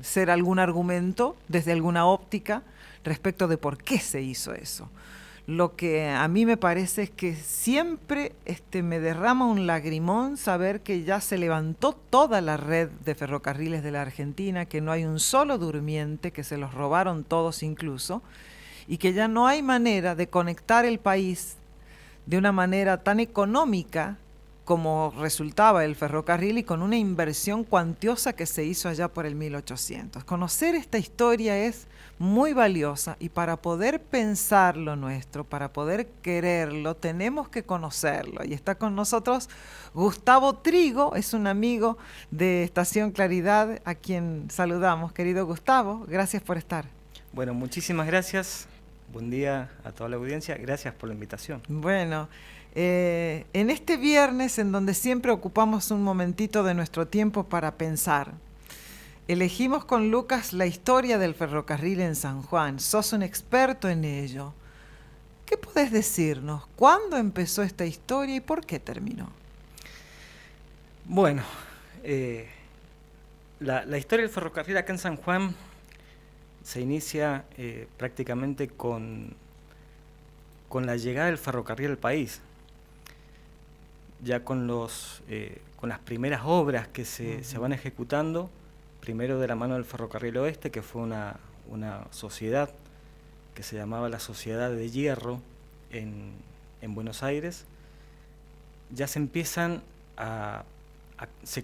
ser algún argumento desde alguna óptica respecto de por qué se hizo eso. Lo que a mí me parece es que siempre me derrama un lagrimón saber que ya se levantó toda la red de ferrocarriles de la Argentina, que no hay un solo durmiente, que se los robaron todos incluso, y que ya no hay manera de conectar el país de una manera tan económica como resultaba el ferrocarril y con una inversión cuantiosa que se hizo allá por el 1800. Conocer esta historia es muy valiosa y para poder pensar lo nuestro, para poder quererlo, tenemos que conocerlo. Y está con nosotros Gustavo Trigo, es un amigo de Estación Claridad, a quien saludamos. Querido Gustavo, gracias por estar. Bueno, muchísimas gracias. Buen día a toda la audiencia. Gracias por la invitación. Bueno, en este viernes en donde siempre ocupamos un momentito de nuestro tiempo para pensar, elegimos con Lucas la historia del ferrocarril en San Juan. Sos un experto en ello. ¿Qué podés decirnos? ¿Cuándo empezó esta historia y por qué terminó? Bueno, la historia del ferrocarril acá en San Juan se inicia prácticamente con la llegada del ferrocarril al país. Ya con las primeras obras que se van ejecutando, primero de la mano del Ferrocarril Oeste, que fue una sociedad que se llamaba la Sociedad de Hierro en Buenos Aires, ya se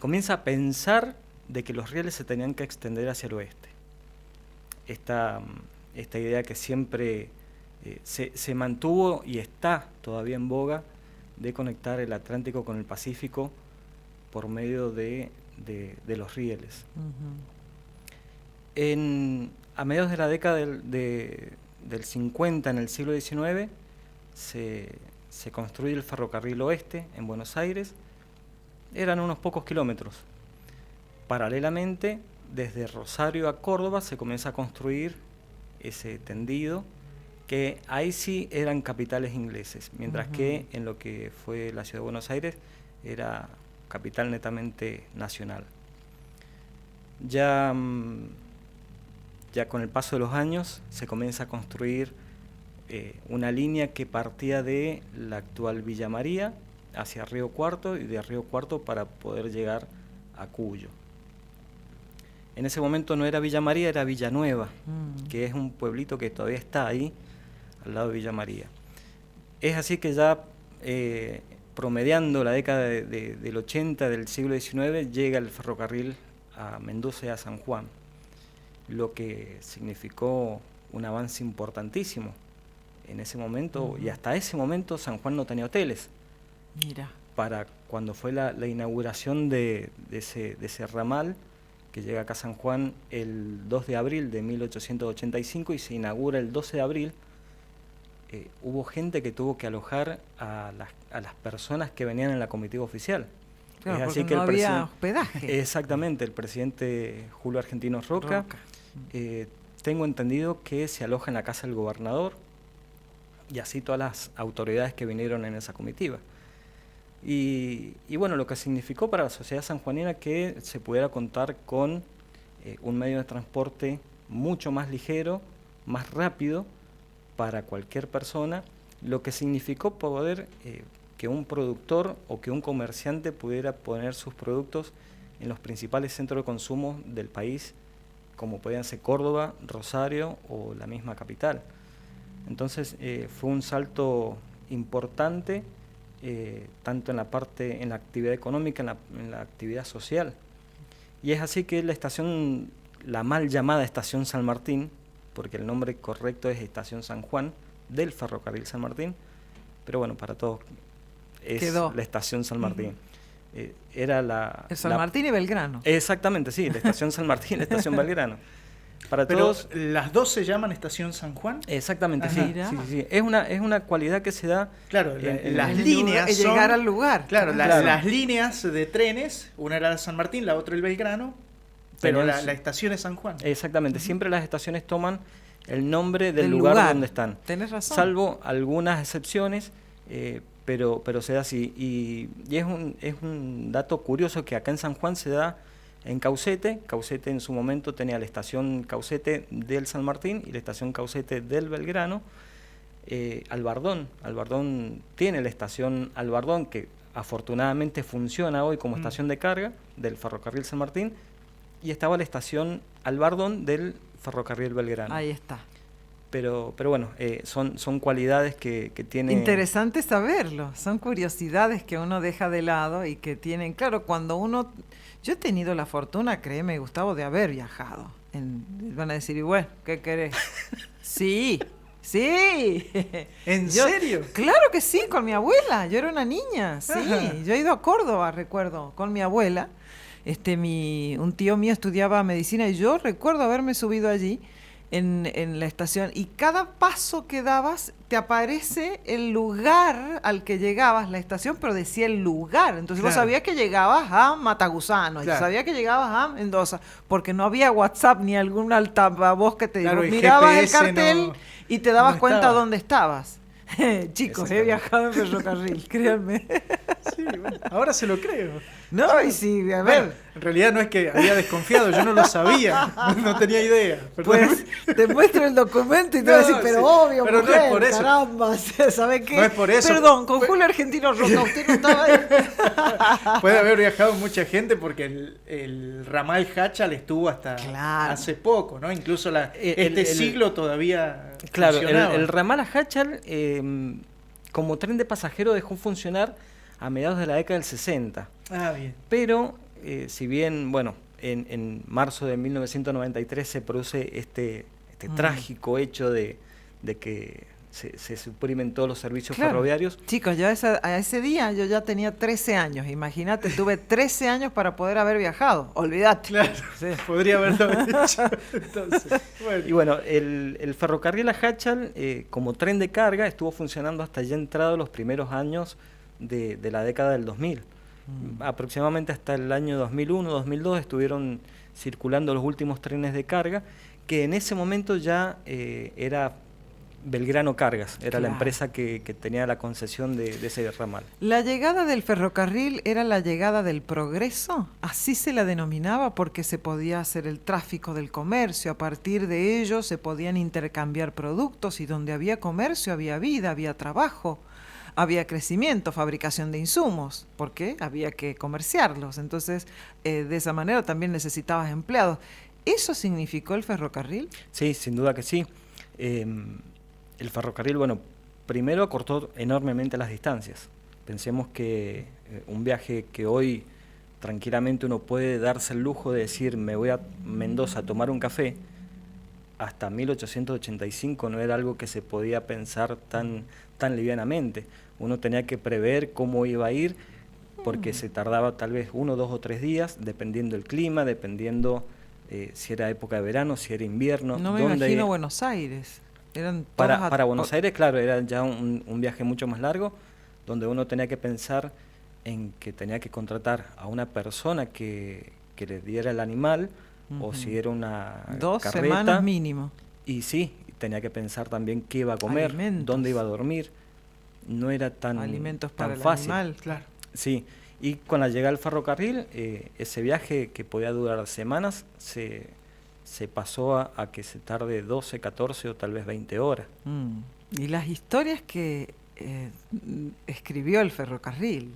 comienza a pensar de que los rieles se tenían que extender hacia el oeste. Esta idea que siempre se mantuvo y está todavía en boga, de conectar el Atlántico con el Pacífico por medio de los rieles. A mediados de la década del 50, en el siglo XIX, se construye el Ferrocarril Oeste en Buenos Aires. Eran unos pocos kilómetros. Paralelamente, desde Rosario a Córdoba se comienza a construir ese tendido, que ahí sí eran capitales ingleses, mientras que en lo que fue la ciudad de Buenos Aires era capital netamente nacional. Ya con el paso de los años se comienza a construir una línea que partía de la actual Villa María hacia Río Cuarto y de Río Cuarto para poder llegar a Cuyo. En ese momento no era Villa María, era Villanueva, que es un pueblito que todavía está ahí, al lado de Villa María. Es así que ya promediando la década del 80 del siglo XIX, llega el ferrocarril a Mendoza y a San Juan, lo que significó un avance importantísimo en ese momento, y hasta ese momento San Juan no tenía hoteles. Mira. Para cuando fue la inauguración de ese ramal, que llega acá a San Juan el 2 de abril de 1885 y se inaugura el 12 de abril, hubo gente que tuvo que alojar a las personas que venían en la comitiva oficial. Claro, es así que no había hospedaje. Exactamente, el presidente Julio Argentino Roca. Tengo entendido que se aloja en la casa del gobernador y así todas las autoridades que vinieron en esa comitiva. Y bueno, lo que significó para la sociedad sanjuanina que se pudiera contar con un medio de transporte mucho más ligero, más rápido para cualquier persona, lo que significó poder que un productor o que un comerciante pudiera poner sus productos en los principales centros de consumo del país, como podían ser Córdoba, Rosario o la misma capital. Entonces fue un salto importante, tanto en la actividad económica, en la actividad social. Y es así que la mal llamada Estación San Martín, porque el nombre correcto es Estación San Juan, del Ferrocarril San Martín, pero bueno, para todos quedó la Estación San Martín. Era San Martín y Belgrano. Exactamente, sí, la Estación San Martín y la Estación Belgrano. Pero todos, ¿las dos se llaman Estación San Juan? Exactamente, sí. Es una cualidad que se da. Claro, las líneas son llegar al lugar. Claro, las líneas de trenes, una era San Martín, la otra el Belgrano, pero la estación es San Juan. Exactamente, siempre las estaciones toman el nombre del lugar donde están. Tenés razón. Salvo algunas excepciones, pero se da así. Y es un dato curioso que acá en San Juan se da en Caucete. Caucete en su momento tenía la estación Caucete del San Martín y la estación Caucete del Belgrano. Albardón tiene la estación Albardón, que afortunadamente funciona hoy como estación de carga del ferrocarril San Martín, y estaba la estación Albardón del ferrocarril Belgrano. Ahí está. Pero bueno, son cualidades que tiene... Interesante saberlo, son curiosidades que uno deja de lado y que tienen, claro, cuando uno... Yo he tenido la fortuna, créeme, Gustavo, de haber viajado. Van a decir, y bueno, ¿qué querés? Sí. ¿En serio? Claro que sí, con mi abuela. Yo era una niña, sí. Ajá. Yo he ido a Córdoba, recuerdo, con mi abuela. Un tío mío estudiaba medicina y yo recuerdo haberme subido allí en la estación, y cada paso que dabas te aparece el lugar al que llegabas, la estación, pero decía el lugar. Entonces vos sabías que llegabas a Matagusano, y sabías que llegabas a Mendoza, porque no había WhatsApp ni algún altavoz que te mirabas el cartel y te dabas cuenta dónde estabas. Chicos, he viajado en ferrocarril, créanme. Sí, bueno, ahora se lo creo. No, y sí, a ver. Bueno, en realidad no es que había desconfiado, yo no lo sabía, no tenía idea. Pues te muestro el documento y te voy a decir, pero obvio, pero mujer, no es por eso. Caramba, ¿sabe qué? No es por eso. Perdón, con Julio Argentino Roca, usted no estaba ahí. Puede haber viajado mucha gente porque el ramal Hachal estuvo hasta hace poco, ¿no? Incluso este siglo todavía funcionaba. El ramal Hachal como tren de pasajero dejó funcionar a mediados de la década del 60. Ah, bien. Pero, si bien, bueno, en marzo de 1993 se produce este trágico hecho de que se suprimen todos los servicios ferroviarios. Chicos, yo a ese día yo ya tenía 13 años. Imagínate, tuve 13 años para poder haber viajado. Olvídate. Claro, sí. Podría haberlo hecho. Entonces, bueno. Y bueno, el ferrocarril Hachal, como tren de carga, estuvo funcionando hasta ya entrados los primeros años de la década del 2000. Aproximadamente hasta el año 2001-2002 estuvieron circulando los últimos trenes de carga, que en ese momento ya era Belgrano Cargas, era la empresa que tenía la concesión de ese ramal. ¿La llegada del ferrocarril era la llegada del progreso? Así se la denominaba, porque se podía hacer el tráfico del comercio, a partir de ello se podían intercambiar productos, y donde había comercio había vida, había trabajo. Había crecimiento, fabricación de insumos, porque había que comerciarlos. Entonces, de esa manera también necesitabas empleados. ¿Eso significó el ferrocarril? Sí, sin duda que sí. El ferrocarril, bueno, primero acortó enormemente las distancias. Pensemos que un viaje que hoy tranquilamente uno puede darse el lujo de decir, me voy a Mendoza a tomar un café, hasta 1885 no era algo que se podía pensar tan livianamente. Uno tenía que prever cómo iba a ir, porque se tardaba tal vez 1, 2 o 3 días, dependiendo del clima, dependiendo si era época de verano, si era invierno. No me imagino Buenos Aires. Para Buenos Aires, claro, era ya un viaje mucho más largo, donde uno tenía que pensar en que tenía que contratar a una persona que le diera el animal, o si era una 2 carreta, semanas mínimo. Y sí, tenía que pensar también qué iba a comer, dónde iba a dormir. No era tan alimentos para tan fácil. El animal, claro. Sí, y con la llegada del ferrocarril, ese viaje que podía durar semanas, se pasó a que se tarde 12, 14 o tal vez 20 horas. Y las historias que escribió el ferrocarril,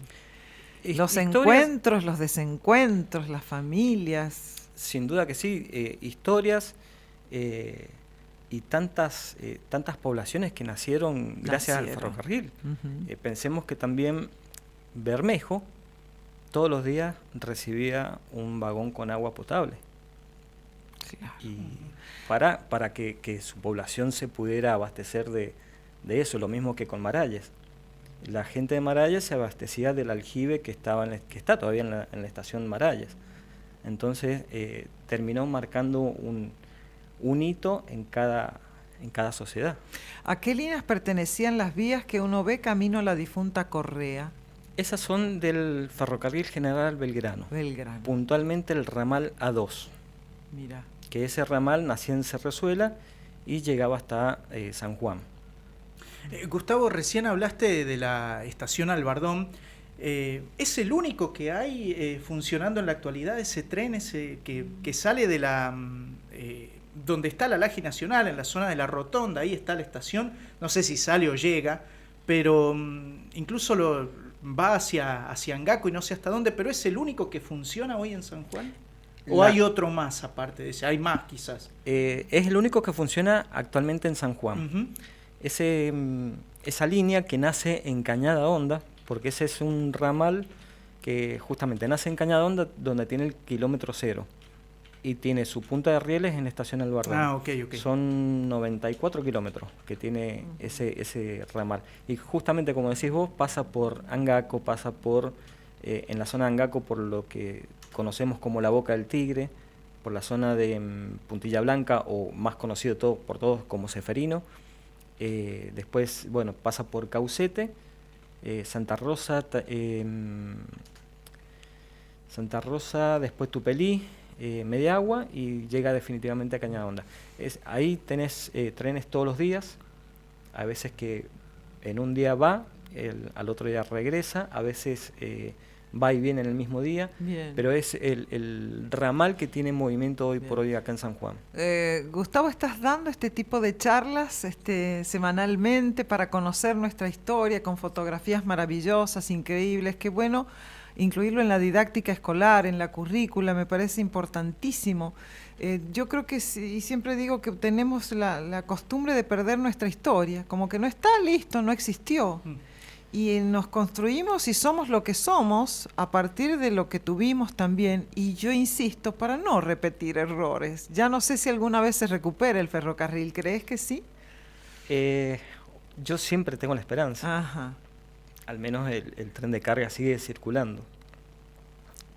los encuentros, los desencuentros, las familias. Sin duda que sí, historias y tantas poblaciones que nacieron gracias al ferrocarril. Pensemos que también Bermejo todos los días recibía un vagón con agua potable. Claro. Y para que su población se pudiera abastecer de eso, lo mismo que con Maralles. La gente de Maralles se abastecía del aljibe que está todavía en la estación Maralles. Entonces terminó marcando un hito en cada sociedad. ¿A qué líneas pertenecían las vías que uno ve camino a la difunta Correa? Esas son del Ferrocarril General Belgrano. Puntualmente el ramal A2. Mira. Que ese ramal nacía en Cerrezuela y llegaba hasta San Juan. Gustavo, recién hablaste de la estación Albardón. ¿Es el único que hay funcionando en la actualidad, ese tren que sale de la donde está la Laje Nacional, en la zona de la Rotonda? Ahí está la estación, no sé si sale o llega, pero incluso va hacia Angaco y no sé hasta dónde, pero ¿es el único que funciona hoy en San Juan? ¿O hay otro más aparte de ese? ¿Hay más quizás? Es el único que funciona actualmente en San Juan. Esa línea que nace en Cañada Honda, porque ese es un ramal que justamente nace en Cañada Honda, donde tiene el kilómetro cero y tiene su punta de rieles en Estación Albarrán. Okay. Son 94 kilómetros que tiene ese ramal. Y justamente, como decís vos, pasa por Angaco, pasa por en la zona de Angaco por lo que conocemos como la Boca del Tigre, por la zona de Puntilla Blanca, o más conocido por todos como Ceferino. Después, bueno, pasa por Caucete, Santa Rosa, después Tupelí, Mediagua, y llega definitivamente a Cañada Honda. Ahí tenés trenes todos los días, a veces que en un día va, al otro día regresa, a veces va y viene en el mismo día. Bien. Pero es el ramal que tiene movimiento hoy por hoy acá en San Juan. Gustavo, ¿estás dando este tipo de charlas semanalmente para conocer nuestra historia con fotografías maravillosas, increíbles? Qué bueno incluirlo en la didáctica escolar, en la currícula, me parece importantísimo. Yo creo que y siempre digo que tenemos la costumbre de perder nuestra historia, como que no está listo, no existió. Y nos construimos y somos lo que somos a partir de lo que tuvimos también. Y yo insisto, para no repetir errores. Ya no sé si alguna vez se recupere el ferrocarril. ¿Crees que sí? Yo siempre tengo la esperanza. Ajá. Al menos el tren de carga sigue circulando.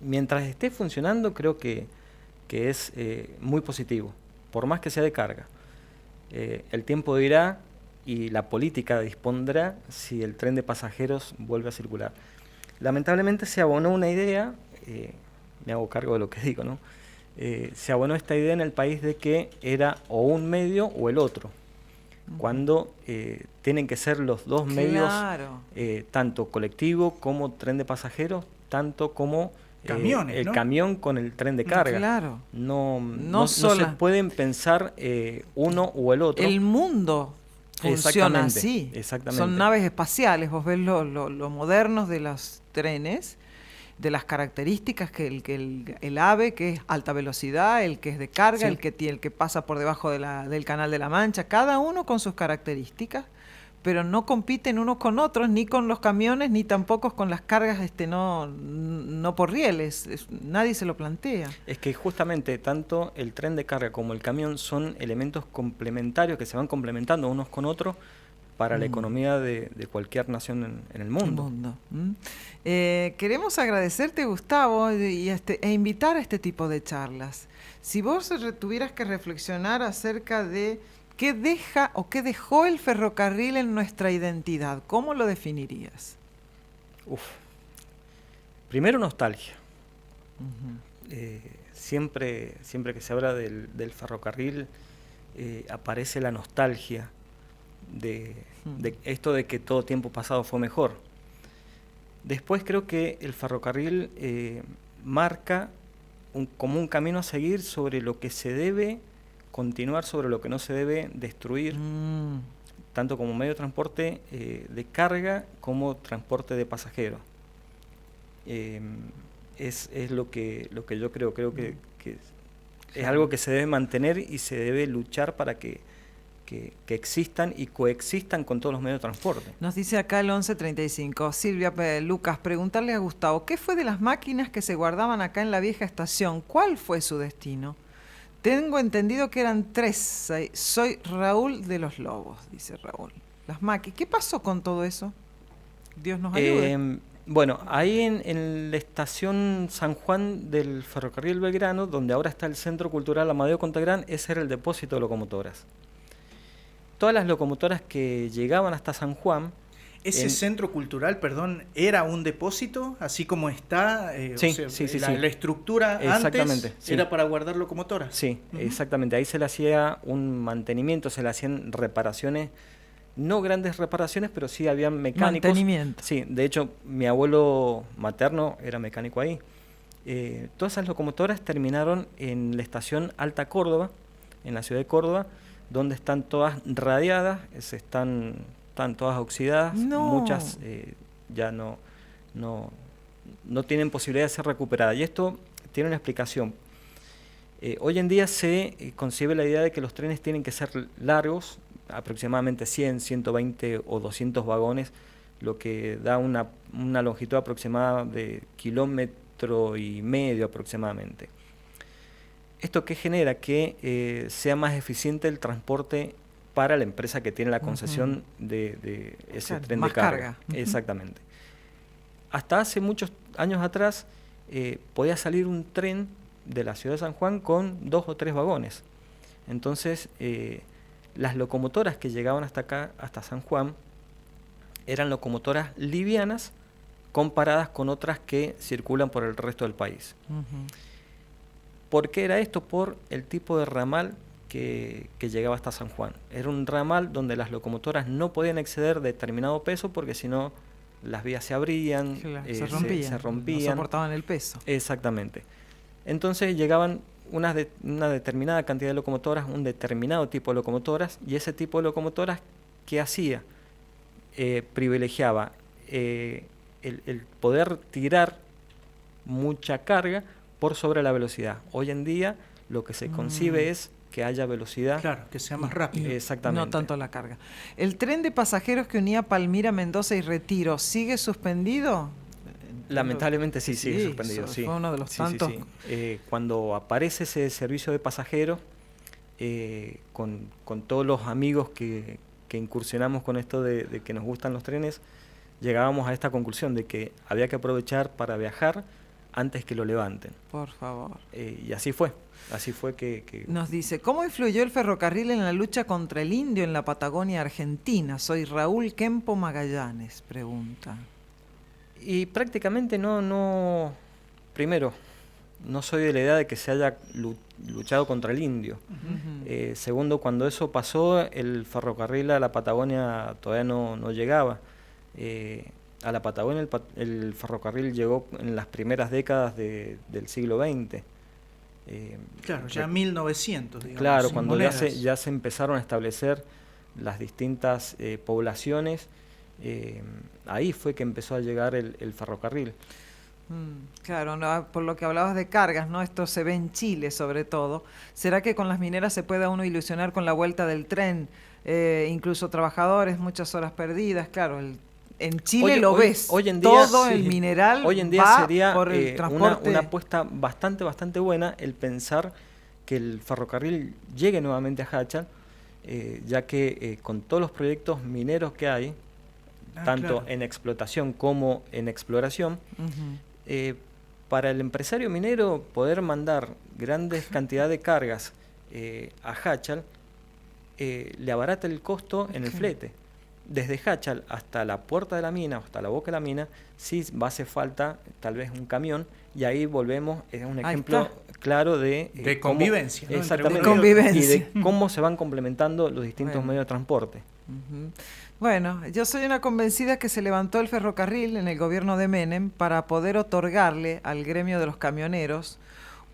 Mientras esté funcionando, creo que es muy positivo, por más que sea de carga. El tiempo dirá y la política dispondrá si el tren de pasajeros vuelve a circular. Lamentablemente se abonó una idea, me hago cargo de lo que digo, ¿no? Se abonó esta idea en el país de que era o un medio o el otro, cuando tienen que ser los dos medios, tanto colectivo como tren de pasajeros, tanto como camiones, el camión con el tren de carga. Claro. No se pueden pensar uno o el otro. El mundo funciona así. Exactamente. Son naves espaciales. Vos ves lo modernos de los trenes, de las características que el AVE, que es alta velocidad, el que es de carga, sí, el que pasa por debajo del Canal de la Mancha, cada uno con sus características, pero no compiten unos con otros, ni con los camiones, ni tampoco con las cargas no por rieles. Nadie se lo plantea. Es que justamente tanto el tren de carga como el camión son elementos complementarios que se van complementando unos con otros para la economía de cualquier nación en el mundo. Queremos agradecerte, Gustavo, e invitar a este tipo de charlas. Si vos tuvieras que reflexionar acerca de qué deja o qué dejó el ferrocarril en nuestra identidad, ¿cómo lo definirías? Primero, nostalgia. Siempre que se habla del ferrocarril aparece la nostalgia de esto de que todo tiempo pasado fue mejor. Después creo que el ferrocarril marca como un camino a seguir sobre lo que se debe continuar, sobre lo que no se debe destruir, tanto como medio de transporte de carga como transporte de pasajeros. Es lo que yo creo que es algo que se debe mantener y se debe luchar para que existan y coexistan con todos los medios de transporte. Nos dice acá el 1135, Silvia Lucas, preguntarle a Gustavo, ¿qué fue de las máquinas que se guardaban acá en la vieja estación? ¿Cuál fue su destino? Tengo entendido que eran 3. Soy Raúl de los Lobos, dice Raúl. Las máquinas, ¿qué pasó con todo eso? Dios nos ayude. Bueno, ahí en la estación San Juan del Ferrocarril Belgrano, donde ahora está el Centro Cultural Amadeo Contegrán, ese era el depósito de locomotoras. Todas las locomotoras que llegaban hasta San Juan... ¿Ese centro cultural, perdón, era un depósito, así como está? La estructura antes era para guardar locomotoras. Sí, exactamente. Ahí se le hacía un mantenimiento, se le hacían reparaciones no grandes reparaciones, pero sí había mecánicos. Mantenimiento. Sí, de hecho, mi abuelo materno era mecánico ahí. Todas esas locomotoras terminaron en la estación Alta Córdoba, en la ciudad de Córdoba, donde están todas radiadas, están todas oxidadas, muchas ya no tienen posibilidad de ser recuperadas. Y esto tiene una explicación. Hoy en día se concibe la idea de que los trenes tienen que ser largos, aproximadamente 100, 120 o 200 vagones, lo que da una longitud aproximada de 1,5 km aproximadamente. ¿Esto qué genera? Que sea más eficiente el transporte para la empresa que tiene la concesión de ese tren de carga. Exactamente. Hasta hace muchos años atrás podía salir un tren de la ciudad de San Juan con 2 o 3 vagones. Entonces, las locomotoras que llegaban hasta acá, hasta San Juan, eran locomotoras livianas comparadas con otras que circulan por el resto del país. ¿Por qué era esto? Por el tipo de ramal que llegaba hasta San Juan. Era un ramal donde las locomotoras no podían exceder determinado peso porque si no las vías se abrían, se rompían, no soportaban el peso. Exactamente. Entonces llegaban una determinada cantidad de locomotoras, un determinado tipo de locomotoras, y ese tipo de locomotoras, ¿qué hacía? Privilegiaba el poder tirar mucha carga por sobre la velocidad. Hoy en día lo que se concibe es que haya velocidad. Claro, que sea más rápido. Exactamente. No tanto la carga. ¿El tren de pasajeros que unía Palmira, Mendoza y Retiro sigue suspendido? Lamentablemente sí, sigue suspendido. Fue uno de los tantos. Cuando aparece ese servicio de pasajeros, con todos los amigos que incursionamos con esto de que nos gustan los trenes, llegábamos a esta conclusión de que había que aprovechar para viajar antes que lo levanten. Por favor. Y así fue. Así fue que... Nos dice, ¿cómo influyó el ferrocarril en la lucha contra el indio en la Patagonia Argentina? Soy Raúl Kempo Magallanes, pregunta. Y prácticamente primero, no soy de la idea de que se haya luchado contra el indio. Segundo, cuando eso pasó, el ferrocarril a la Patagonia todavía no llegaba. A la Patagonia el ferrocarril llegó en las primeras décadas del siglo XX. Claro, ya 1900, digamos. Claro, cuando ya se empezaron a establecer las distintas poblaciones, ahí fue que empezó a llegar el ferrocarril. Claro, no, por lo que hablabas de cargas, ¿no? Esto se ve en Chile sobre todo. ¿Será que con las mineras se pueda uno ilusionar con la vuelta del tren? Incluso trabajadores, muchas horas perdidas, claro, en Chile ves, hoy en día, todo el mineral hoy en día va sería por el transporte. Una apuesta bastante buena el pensar que el ferrocarril llegue nuevamente a Háchal, ya que con todos los proyectos mineros que hay, tanto en explotación como en exploración, para el empresario minero poder mandar grandes cantidades de cargas a Háchal, le abarata el costo en el flete. Desde Háchal hasta la puerta de la mina, hasta la boca de la mina, sí va a hacer falta tal vez un camión, y ahí volvemos, es un ejemplo claro de convivencia, ¿no? Exactamente, de convivencia. Y de cómo se van complementando los distintos medios de transporte. Bueno, yo soy una convencida que se levantó el ferrocarril en el gobierno de Menem para poder otorgarle al gremio de los camioneros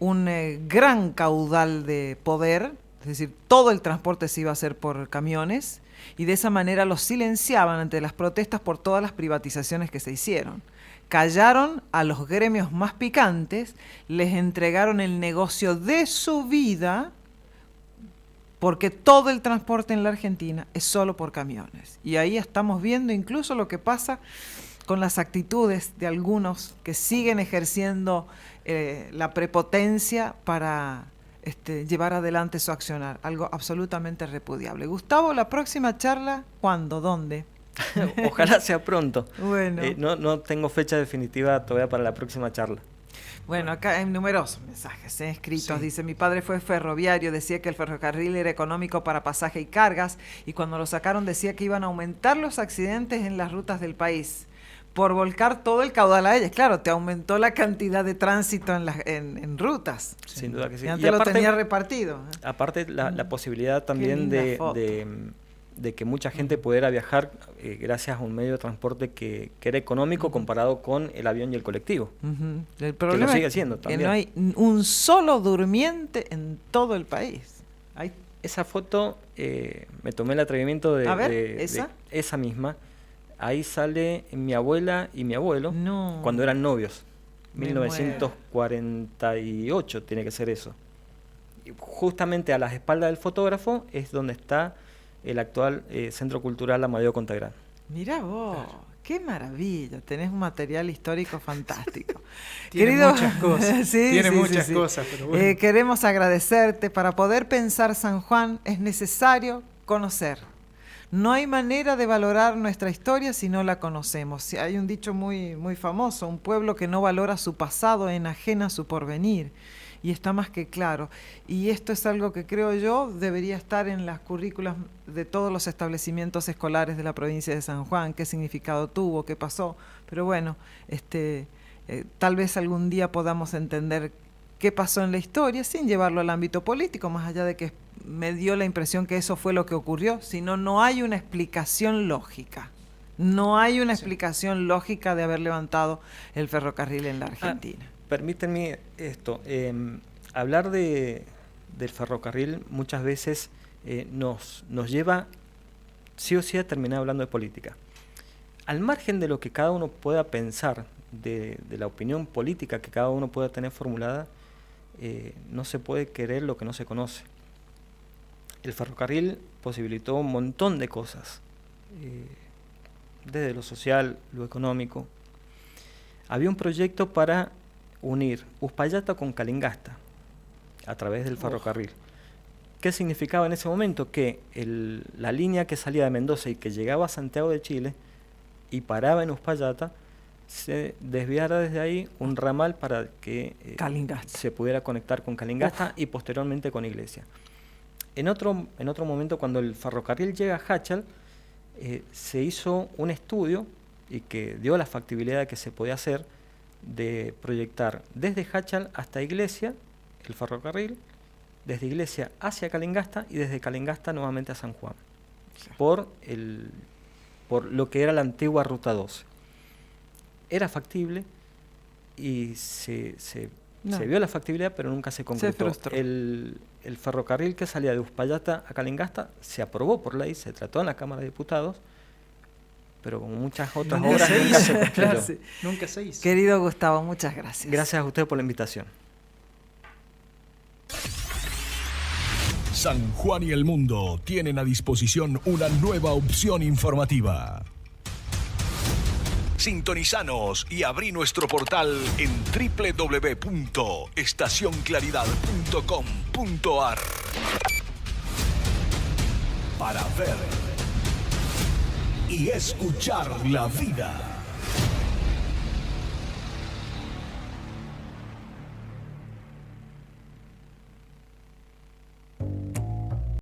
un gran caudal de poder, es decir, todo el transporte se iba a hacer por camiones, y de esa manera los silenciaban ante las protestas por todas las privatizaciones que se hicieron. Callaron a los gremios más picantes, les entregaron el negocio de su vida, porque todo el transporte en la Argentina es solo por camiones. Y ahí estamos viendo incluso lo que pasa con las actitudes de algunos que siguen ejerciendo la prepotencia para llevar adelante su accionar, algo absolutamente repudiable. Gustavo, la próxima charla, ¿cuándo? ¿Dónde? Ojalá sea pronto. Bueno. No tengo fecha definitiva todavía para la próxima charla. Bueno, acá hay numerosos mensajes escritos. Sí. Dice, mi padre fue ferroviario, decía que el ferrocarril era económico para pasaje y cargas, y cuando lo sacaron decía que iban a aumentar los accidentes en las rutas del país por volcar todo el caudal a ellas. Claro, te aumentó la cantidad de tránsito en rutas. Sin duda que sí. Y antes lo tenía repartido. Aparte, la posibilidad también de de que mucha gente pudiera viajar gracias a un medio de transporte que era económico comparado con el avión y el colectivo. El problema que lo sigue es siendo que también. no hay un solo durmiente en todo el país. Esa foto me tomé el atrevimiento de... A ver, de esa misma. Ahí sale mi abuela y mi abuelo cuando eran novios. 1948 tiene que ser eso. Y justamente a las espaldas del fotógrafo es donde está el actual Centro Cultural Amadeo Contagrán. Mirá vos, claro. Qué maravilla, tenés un material histórico fantástico. Tiene muchas cosas, tiene muchas cosas, pero bueno. Queremos agradecerte. Para poder pensar San Juan es necesario conocer. No hay manera de valorar nuestra historia si no la conocemos. Hay un dicho muy, muy famoso: un pueblo que no valora su pasado enajena su porvenir. Y está más que claro. Y esto es algo que creo yo debería estar en las currículas de todos los establecimientos escolares de la provincia de San Juan. ¿Qué significado tuvo? ¿Qué pasó? Pero bueno, tal vez algún día podamos entender qué pasó en la historia sin llevarlo al ámbito político, más allá de que me dio la impresión que eso fue lo que ocurrió, sino no hay una explicación lógica. No hay una explicación lógica de haber levantado el ferrocarril en la Argentina. Permítanme esto, hablar del ferrocarril muchas veces nos lleva sí o sí a terminar hablando de política. Al margen de lo que cada uno pueda pensar, de la opinión política que cada uno pueda tener formulada, no se puede querer lo que no se conoce. El ferrocarril posibilitó un montón de cosas, desde lo social, lo económico. Había un proyecto para unir Uspallata con Calingasta a través del ferrocarril. ¿Qué significaba en ese momento? Que la línea que salía de Mendoza y que llegaba a Santiago de Chile y paraba en Uspallata, se desviara desde ahí un ramal para que se pudiera conectar con Calingasta y posteriormente con Iglesia. En otro momento, cuando el ferrocarril llega a Háchal, se hizo un estudio y que dio la factibilidad de que se podía hacer, de proyectar desde Háchal hasta Iglesia el ferrocarril, desde Iglesia hacia Calingasta y desde Calingasta nuevamente a San Juan, por lo que era la antigua Ruta 12. Era factible y se vio la factibilidad, pero nunca se concretó. El ferrocarril que salía de Uspallata a Calingasta se aprobó por ley, se trató en la Cámara de Diputados, pero como muchas otras obras nunca se construyó. Nunca se hizo. Querido Gustavo, muchas gracias. Gracias a usted por la invitación. San Juan y el mundo tienen a disposición una nueva opción informativa. Sintonizanos y abrí nuestro portal en www.estacionclaridad.com.ar para ver y escuchar la vida.